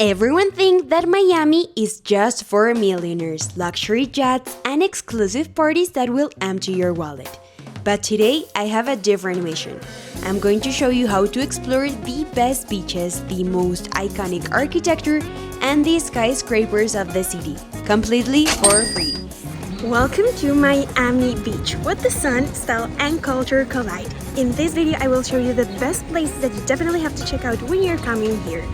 Everyone thinks that Miami is just for millionaires, luxury yachts, and exclusive parties that will empty your wallet. But today, I have a different mission. I'm going to show you how to explore the best beaches, the most iconic architecture, and the skyscrapers of the city, completely for free. Welcome to Miami Beach, where the sun, style, and culture collide. In this video, I will show you the best places that you definitely have to check out when you're coming here.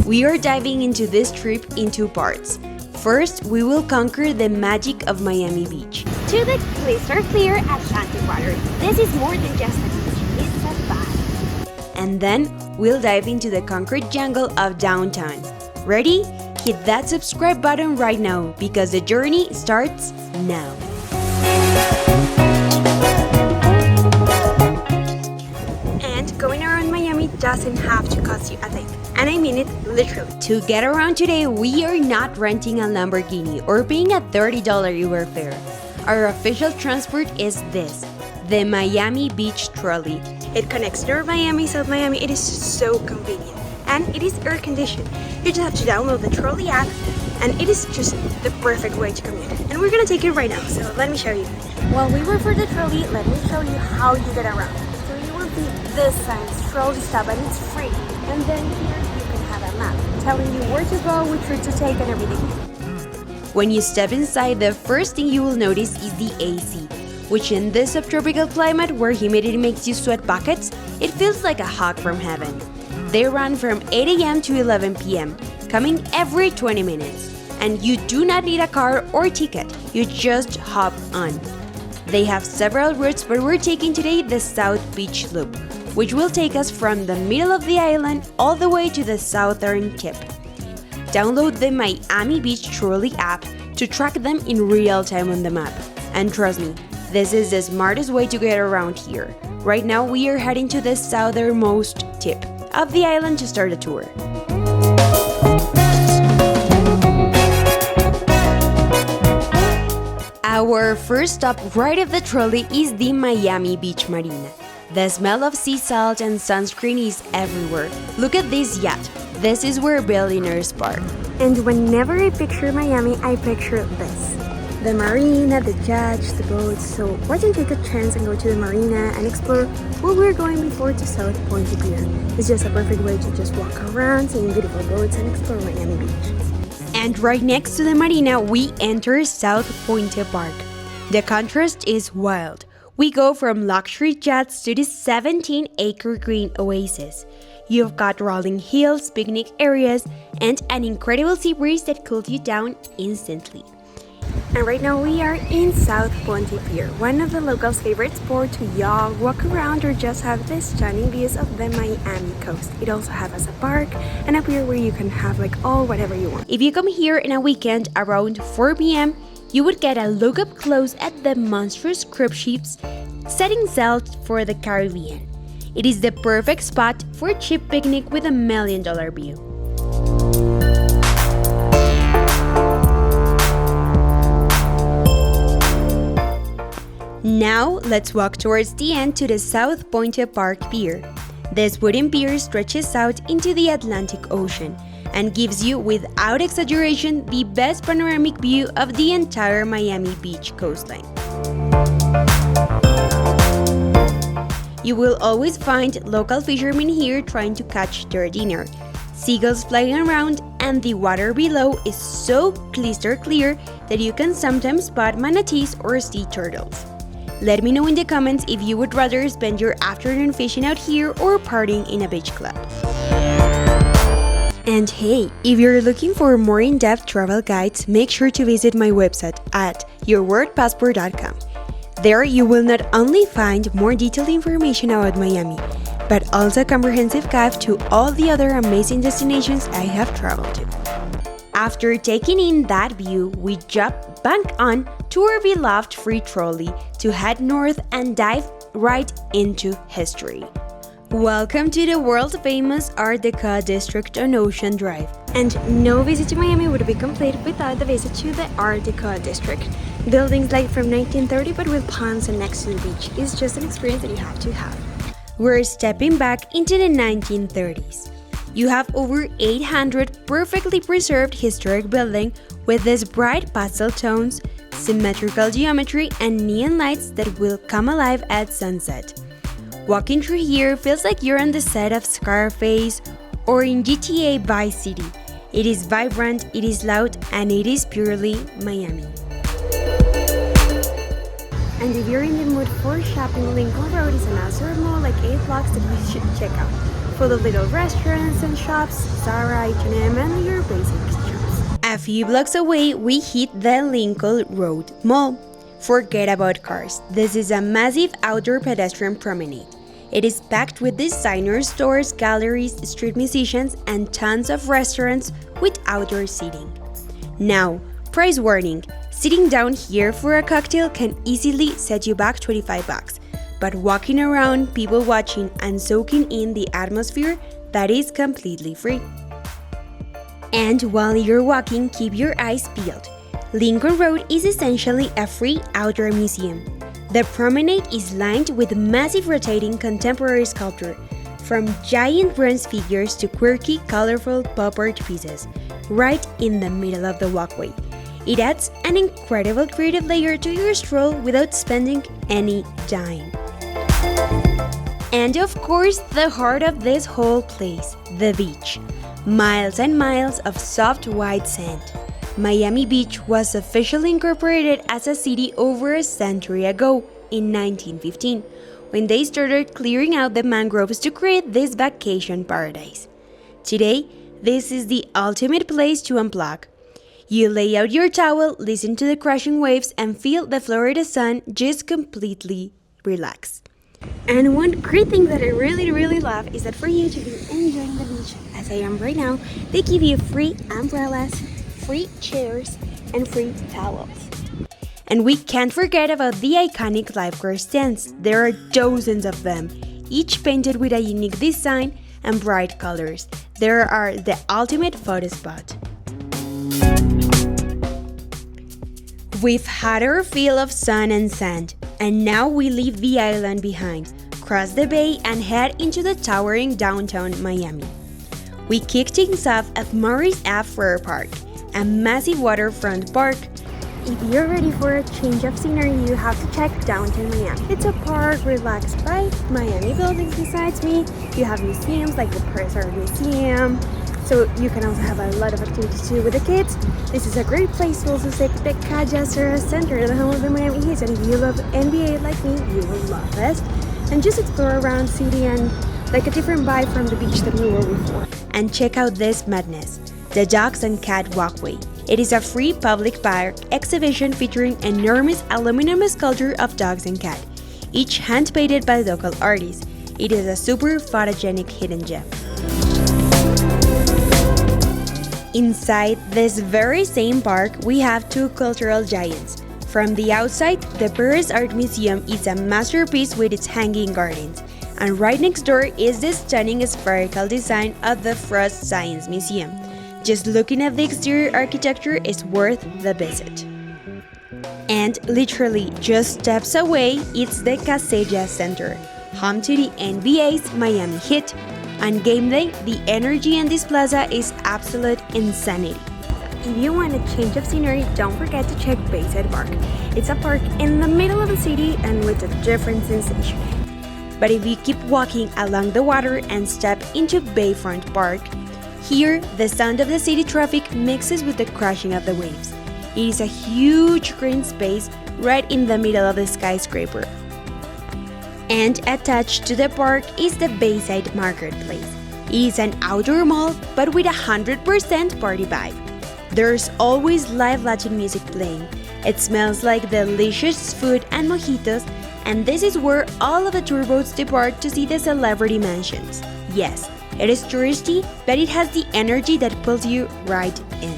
We are diving into this trip in two parts. First, we will conquer the magic of Miami Beach. To the crystal clear Atlantic water. This is more than just a beach, it's a vibe. And then, we'll dive into the concrete jungle of downtown. Ready? Hit that subscribe button right now because the journey starts now. And going around Miami doesn't have to cost you a thing. And I mean it literally. To get around today, we are not renting a Lamborghini or paying a $30 Uber fare. Our official transport is this, the Miami Beach Trolley. It connects North Miami, South Miami. It is so convenient. And it is air conditioned. You just have to download the Trolley app, and it is just the perfect way to commute. And we're gonna take it right now, so let me show you. While we wait for the trolley, let me show you how you get around. So you will see this sign, trolley stop, and it's free. And then here you can have a map telling you where to go, which route to take, and everything. When you step inside, the first thing you will notice is the AC, which in this subtropical climate where humidity makes you sweat buckets, it feels like a hug from heaven. They run from 8 a.m. to 11 p.m., coming every 20 minutes. And you do not need a car or ticket, you just hop on. They have several routes, but we're taking today the South Beach Loop, which will take us from the middle of the island all the way to the southern tip. Download the Miami Beach Trolley app to track them in real time on the map. And trust me, this is the smartest way to get around here. Right now we are heading to the southernmost tip of the island to start a tour. Our first stop right of the trolley is the Miami Beach Marina. The smell of sea salt and sunscreen is everywhere. Look at this yacht. This is where billionaires park. And whenever I picture Miami, I picture this. The marina, the yachts, the boats. So why don't you take a chance and go to the marina and explore where we're going before to South Pointe Pier. It's just a perfect way to just walk around, seeing beautiful boats and explore Miami Beach. And right next to the marina, we enter South Pointe Park. The contrast is wild. We go from luxury yachts to this 17-acre green oasis. You've got rolling hills, picnic areas, and an incredible sea breeze that cools you down instantly. And right now we are in South Pointe Pier, one of the locals' favorite spots to yacht, walk around, or just have the stunning views of the Miami coast. It also has a park and a pier where you can have whatever you want. If you come here in a weekend around 4 p.m., you would get a look up close at the monstrous cruise ships setting sail for the Caribbean. It is the perfect spot for a cheap picnic with $1 million view. Now, let's walk towards the end to the South Pointe Park Pier. This wooden pier stretches out into the Atlantic Ocean and gives you, without exaggeration, the best panoramic view of the entire Miami Beach coastline. You will always find local fishermen here trying to catch their dinner. Seagulls flying around, and the water below is so crystal clear that you can sometimes spot manatees or sea turtles. Let me know in the comments if you would rather spend your afternoon fishing out here or partying in a beach club. And hey, if you're looking for more in-depth travel guides, make sure to visit my website at yourworldpassport.com. There you will not only find more detailed information about Miami, but also a comprehensive guide to all the other amazing destinations I have traveled to. After taking in that view, we jump back on to our beloved free trolley to head north and dive right into history. Welcome to the world-famous Art Deco District on Ocean Drive. And no visit to Miami would be complete without the visit to the Art Deco District. Buildings like from 1930 but with palms and next to the beach is just an experience that you have to have. We're stepping back into the 1930s. You have over 800 perfectly preserved historic buildings with these bright pastel tones, symmetrical geometry, and neon lights that will come alive at sunset. Walking through here feels like you're on the set of Scarface or in GTA Vice City. It is vibrant, it is loud, and it is purely Miami. And if you're in the mood for shopping, Lincoln Road is another mall like 8 blocks that you should check out. Full of little restaurants and shops, Zara, H&M, and your basic shops. A few blocks away, we hit the Lincoln Road Mall. Forget about cars. This is a massive outdoor pedestrian promenade. It is packed with designer stores, galleries, street musicians, and tons of restaurants with outdoor seating. Now, price warning. Sitting down here for a cocktail can easily set you back $25. But walking around, people watching, and soaking in the atmosphere, that is completely free. And while you're walking, keep your eyes peeled. Lincoln Road is essentially a free outdoor museum. The promenade is lined with massive rotating contemporary sculpture, from giant bronze figures to quirky, colorful pop art pieces, right in the middle of the walkway. It adds an incredible creative layer to your stroll without spending any dime. And of course, the heart of this whole place, the beach. Miles and miles of soft white sand. Miami Beach was officially incorporated as a city over a century ago, in 1915, when they started clearing out the mangroves to create this vacation paradise. Today, this is the ultimate place to unplug. You lay out your towel, listen to the crashing waves, and feel the Florida sun just completely relax. And one great thing that I really love is that for you to be enjoying the beach, as I am right now, they give you free umbrellas, free chairs, and free towels. And we can't forget about the iconic lifeguard stands. There are dozens of them, each painted with a unique design and bright colors. They are the ultimate photo spot. We've had our fill of sun and sand, and now we leave the island behind, cross the bay, and head into the towering downtown Miami. We kick things off at Morris Ave Ferré Park, a massive waterfront park. If you're ready for a change of scenery, you have to check downtown Miami. It's a park relaxed by Miami buildings besides me. You have museums like the Pier Museum, so you can also have a lot of activities to do with the kids. This is a great place to also see the Cajasera Center, the home of the Miami Heat, and if you love NBA like me, you will love this. And just explore around city and like a different vibe from the beach that we were before. And check out this madness, the Dogs and Cat Walkway. It is a free public park exhibition featuring enormous aluminum sculpture of dogs and cats, each hand-painted by local artists. It is a super photogenic hidden gem. Inside this very same park, we have two cultural giants. From the outside, the Paris Art Museum is a masterpiece with its hanging gardens, and right next door is the stunning spherical design of the Frost Science Museum. Just looking at the exterior architecture is worth the visit. And literally just steps away, it's the Casella Center, home to the NBA's Miami Heat. On game day, the energy in this plaza is absolute insanity. If you want a change of scenery, don't forget to check Bayside Park. It's a park in the middle of the city and with a different sensation. But if you keep walking along the water and step into Bayfront Park, here the sound of the city traffic mixes with the crashing of the waves. It is a huge green space right in the middle of the skyscraper. And attached to the park is the Bayside Marketplace. It is an outdoor mall, but with 100% party vibe. There's always live Latin music playing. It smells like delicious food and mojitos, and this is where all of the tour boats depart to see the celebrity mansions. Yes, it is touristy, but it has the energy that pulls you right in.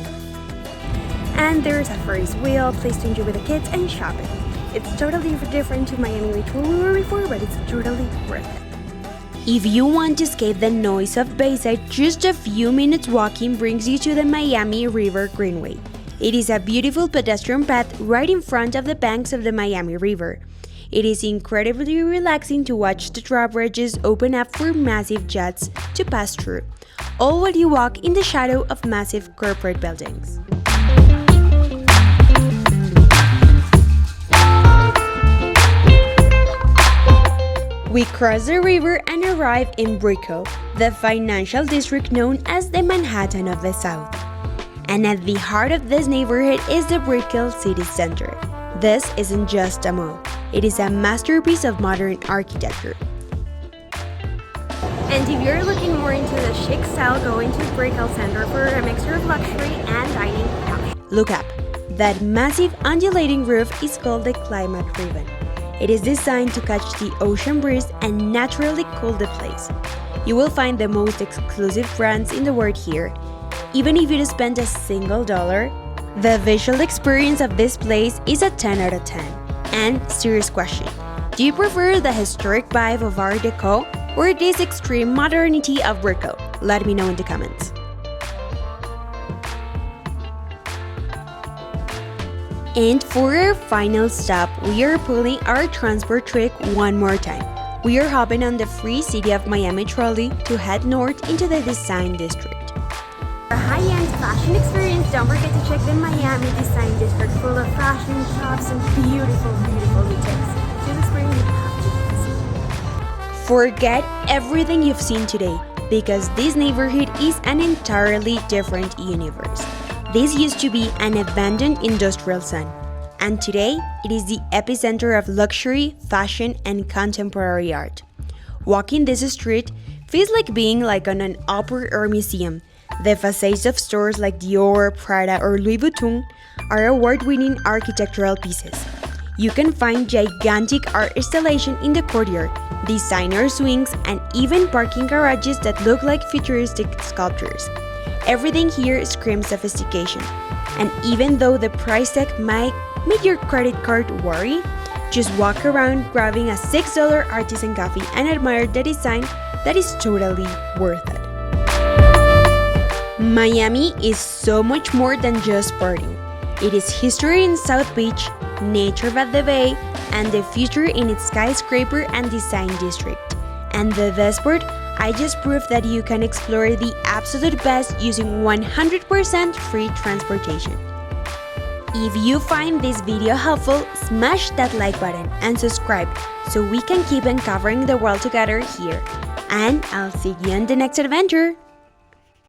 And there's a Ferris wheel, place to enjoy with the kids and shopping. It's totally different to Miami Beach where we were before, but it's totally worth it. If you want to escape the noise of Bayside, just a few minutes walking brings you to the Miami River Greenway. It is a beautiful pedestrian path right in front of the banks of the Miami River. It is incredibly relaxing to watch the drawbridges open up for massive jets to pass through, all while you walk in the shadow of massive corporate buildings. We cross the river and arrive in Brickell, the financial district known as the Manhattan of the South. And at the heart of this neighborhood is the Brickell City Centre. This isn't just a mall, it is a masterpiece of modern architecture. And if you're looking more into the chic style, go into Brickell Center for a mixture of luxury and dining options. Look up. That massive undulating roof is called the Climate Ribbon. It is designed to catch the ocean breeze and naturally cool the place. You will find the most exclusive brands in the world here. Even if you don't spend a single dollar, the visual experience of this place is a 10 out of 10. And serious question, do you prefer the historic vibe of Art Deco or this extreme modernity of Brickell? Let me know in the comments. And for our final stop, we are pulling our transport trick one more time. We are hopping on the free City of Miami Trolley to head north into the Design District. For a high-end fashion experience, don't forget to check the Miami Design District, full of fashion shops and beautiful, beautiful details. This experience you have to see. Forget everything you've seen today, because this neighborhood is an entirely different universe. This used to be an abandoned industrial zone, and today it is the epicenter of luxury, fashion, and contemporary art. Walking this street feels like being on an opera or museum. The facades of stores like Dior, Prada, or Louis Vuitton are award-winning architectural pieces. You can find gigantic art installations in the courtyard, designer swings, and even parking garages that look like futuristic sculptures. Everything here screams sophistication, and even though the price tag might make your credit card worry, just walk around grabbing a $6 artisan coffee and admire the design that is totally worth it. Miami is so much more than just partying. It is history in South Beach, nature by the bay, and the future in its skyscraper and design district. And the best part, I just proved that you can explore the absolute best using 100% free transportation. If you find this video helpful, smash that like button and subscribe so we can keep uncovering the world together here. And I'll see you on the next adventure!